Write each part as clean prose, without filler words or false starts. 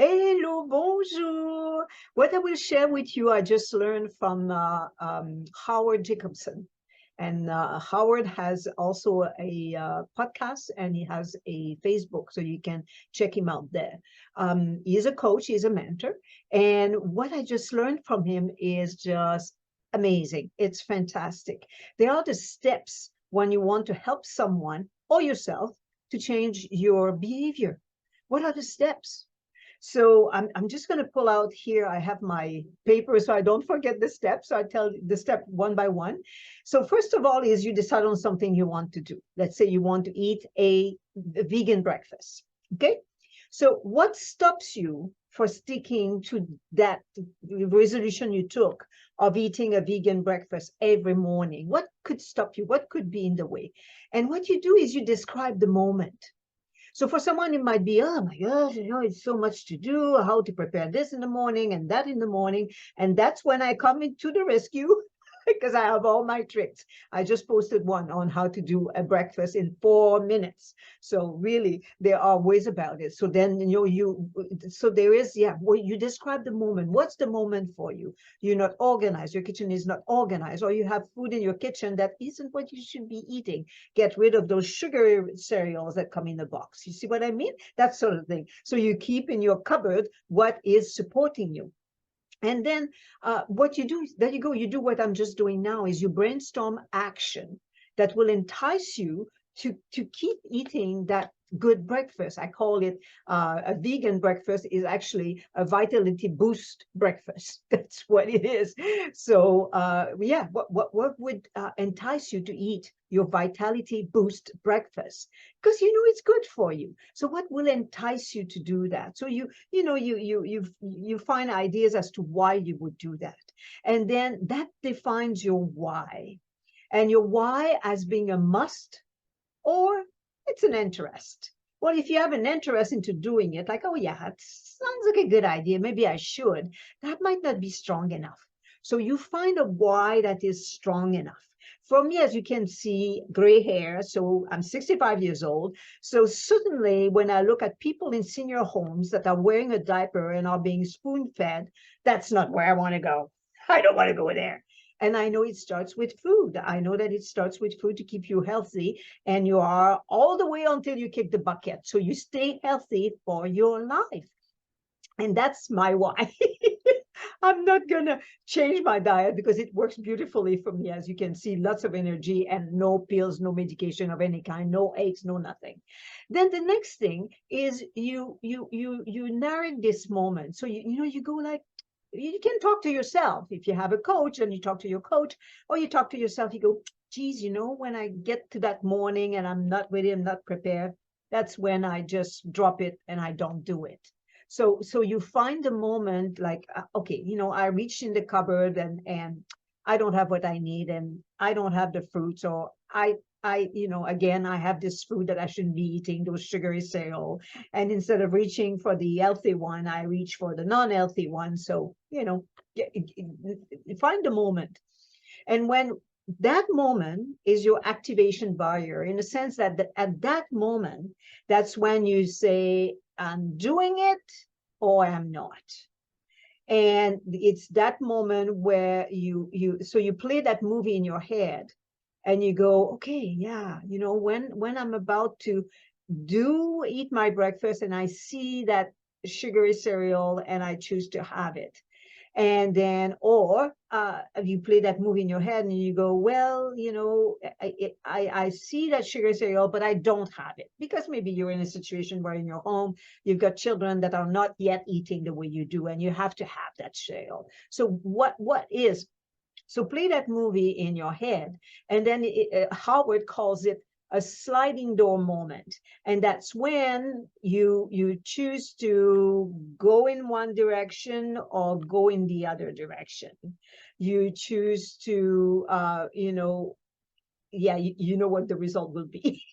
Hello, bonjour. What I will share with you, I just learned from Howard Jacobson. And Howard has also a podcast and he has a Facebook, so you can check him out there. He's a coach, he's a mentor. And what I just learned from him is just amazing. It's fantastic. There are the steps when you want to help someone or yourself to change your behavior. What are the steps? So I'm just going to pull out here. I have my paper so I don't forget the steps. So I tell the step one by one. So first of all is you decide on something you want to do. Let's say you want to eat a vegan breakfast. Okay. So what stops you for sticking to that resolution you took of eating a vegan breakfast every morning? What could stop you? What could be in the way? And what you do is you describe the moment. So for someone, it might be, oh my gosh, it's so much to do, how to prepare this in the morning and that in the morning. And that's when I come into the rescue because I have all my tricks. I just posted one on how to do a breakfast in 4 minutes. So really, there are ways about it. So then, so there is, yeah, well, you describe the moment. What's the moment for you? You're not organized. Your kitchen is not organized, or you have food in your kitchen that isn't what you should be eating. Get rid of those sugary cereals that come in the box. You see what I mean? That sort of thing. So you keep in your cupboard what is supporting you. And then what you do, there you go, you do what I'm just doing now is you brainstorm action that will entice you to keep eating that good breakfast. I call it a vegan breakfast is actually a vitality boost breakfast. That's what it is. So yeah, what would entice you to eat your vitality boost breakfast? Because you know it's good for you. So what will entice you to do that? So you find ideas as to why you would do that, and then that defines your why, and your why as being a must or it's an interest. Well, if you have an interest into doing it, like, oh yeah, it sounds like a good idea, maybe I should, that might not be strong enough. So you find a why that is strong enough. For me, as you can see, gray hair, so I'm 65 years old. So certainly when I look at people in senior homes that are wearing a diaper and are being spoon-fed, that's not where I want to go. I don't want to go there. And I know it starts with food. I know that it starts with food to keep you healthy, and you are all the way until you kick the bucket. So you stay healthy for your life. And that's my why. I'm not going to change my diet because it works beautifully for me. As you can see, lots of energy and no pills, no medication of any kind, no aches, no nothing. Then the next thing is you narrate this moment. So you go like, you can talk to yourself. If you have a coach and you talk to your coach, or you talk to yourself, you go, geez, when I get to that morning and I'm not ready, I'm not prepared, that's when I just drop it and I don't do it. So you find the moment like, okay, I reached in the cupboard and I don't have what I need and I don't have the fruits, or again, I have this food that I shouldn't be eating, those sugary cereal. And instead of reaching for the healthy one, I reach for the non-healthy one. So, find the moment. And when that moment is your activation barrier, in the sense that at that moment, that's when you say, I'm doing it or I'm not. And it's that moment where you play that movie in your head and you go, okay, yeah, when I'm about to eat my breakfast and I see that sugary cereal and I choose to have it. And then, or you play that movie in your head and you go, well, I see that sugar cereal, but I don't have it because maybe you're in a situation where in your home, you've got children that are not yet eating the way you do, and you have to have that cereal. So what is, so play that movie in your head. And then Howard calls it a sliding door moment. And that's when you choose to go in one direction or go in the other direction. You choose to, yeah, you know what the result will be.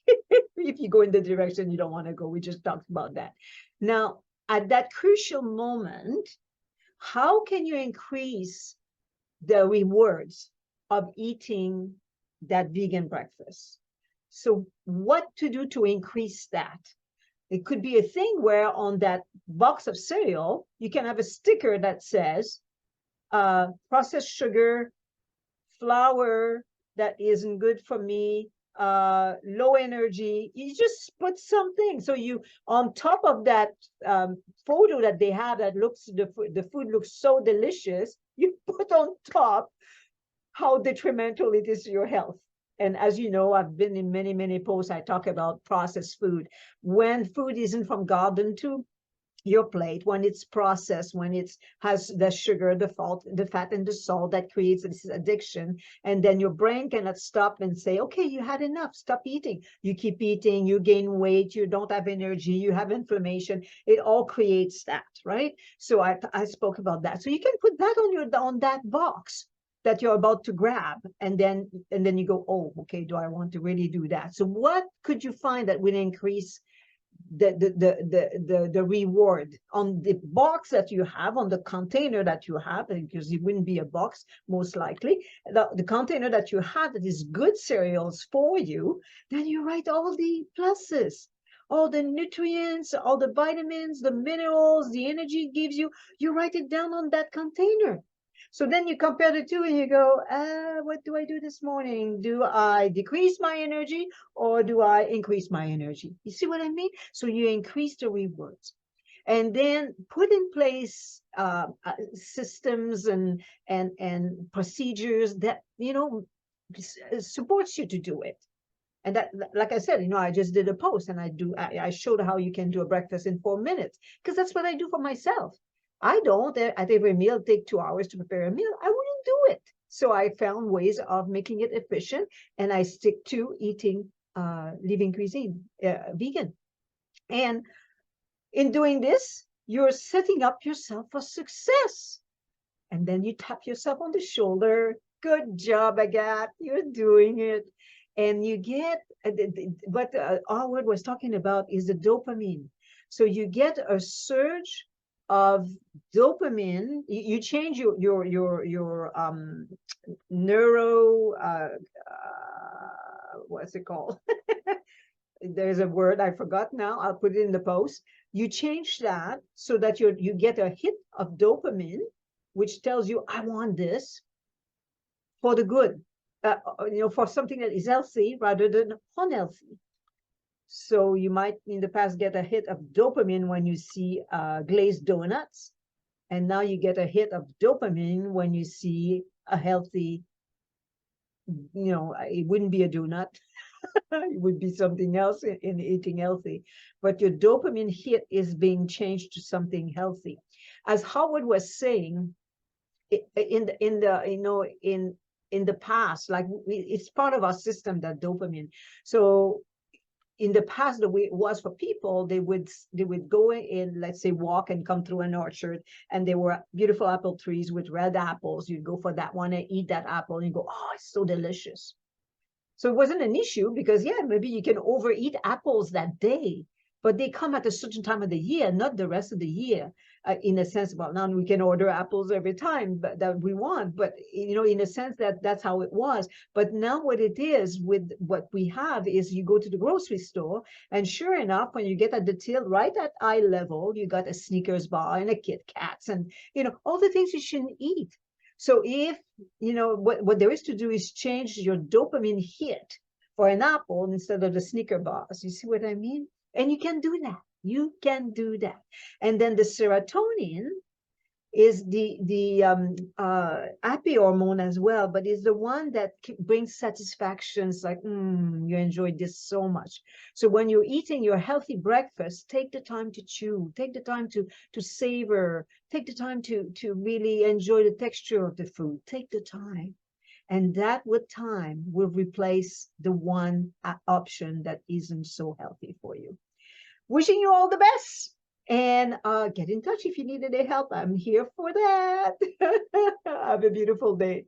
If you go in the direction you don't want to go. We just talked about that. Now, at that crucial moment, how can you increase the rewards of eating that vegan breakfast? So what to do to increase that? It could be a thing where on that box of cereal, you can have a sticker that says processed sugar, flour that isn't good for me, low energy. You just put something. So you, on top of that photo that they have that looks, the food looks so delicious, you put on top how detrimental it is to your health. And as you know, I've been in many, many posts, I talk about processed food. When food isn't from garden to your plate, when it's processed, when it has the sugar, the fat, and the salt, that creates this addiction. And then your brain cannot stop and say, okay, you had enough, stop eating. You keep eating, you gain weight, you don't have energy, you have inflammation. It all creates that, right? So I spoke about that. So you can put that on that box that you're about to grab, and then you go, oh, okay, do I want to really do that? So what could you find that would increase the reward on the box that you have, on the container that you have, because it wouldn't be a box most likely, the container that you have that is good cereals for you, then you write all the pluses, all the nutrients, all the vitamins, the minerals, the energy it gives you, you write it down on that container. So then you compare the two and you go, what do I do this morning? Do I decrease my energy or do I increase my energy? You see what I mean? So you increase the rewards. And then put in place systems and procedures that, supports you to do it. And that, like I said, I just did a post and I showed how you can do a breakfast in 4 minutes, because that's what I do for myself. I don't at every meal take 2 hours to prepare a meal. I wouldn't do it. So I found ways of making it efficient, and I stick to eating living cuisine, vegan. And in doing this, you're setting up yourself for success. And then you tap yourself on the shoulder. Good job, Agathe. You're doing it. And you get, what Howard was talking about is the dopamine. So you get a surge of dopamine. You change your neuro, what's it called? There's a word I forgot now. I'll put it in the post. You change that so that you get a hit of dopamine, which tells you, I want this for the good, for something that is healthy rather than unhealthy. So you might in the past get a hit of dopamine when you see glazed donuts. And now you get a hit of dopamine when you see a healthy, it wouldn't be a donut. It would be something else in eating healthy. But your dopamine hit is being changed to something healthy. As Howard was saying, in the past, like it's part of our system, that dopamine. So in the past, the way it was for people, they would go in, let's say, walk and come through an orchard, and there were beautiful apple trees with red apples. You'd go for that one and eat that apple, and you go, oh, it's so delicious. So it wasn't an issue because, yeah, maybe you can overeat apples that day, but they come at a certain time of the year, not the rest of the year. In a sense, well, now we can order apples every time that we want, but in a sense that's how it was. But now what it is with what we have is you go to the grocery store, and sure enough, when you get at the till, right at eye level, you got a Snickers bar and a Kit Kats and all the things you shouldn't eat. So if what there is to do is change your dopamine hit for an apple instead of the Snicker bars. You see what I mean? And you can do that. You can do that. And then the serotonin is the happy hormone as well, but is the one that brings satisfactions, like you enjoyed this so much. So when you're eating your healthy breakfast, take the time to chew, take the time to savor, take the time to really enjoy the texture of the food. Take the time. And that with time will replace the one option that isn't so healthy for you. Wishing you all the best, and get in touch if you need any help. I'm here for that. Have a beautiful day.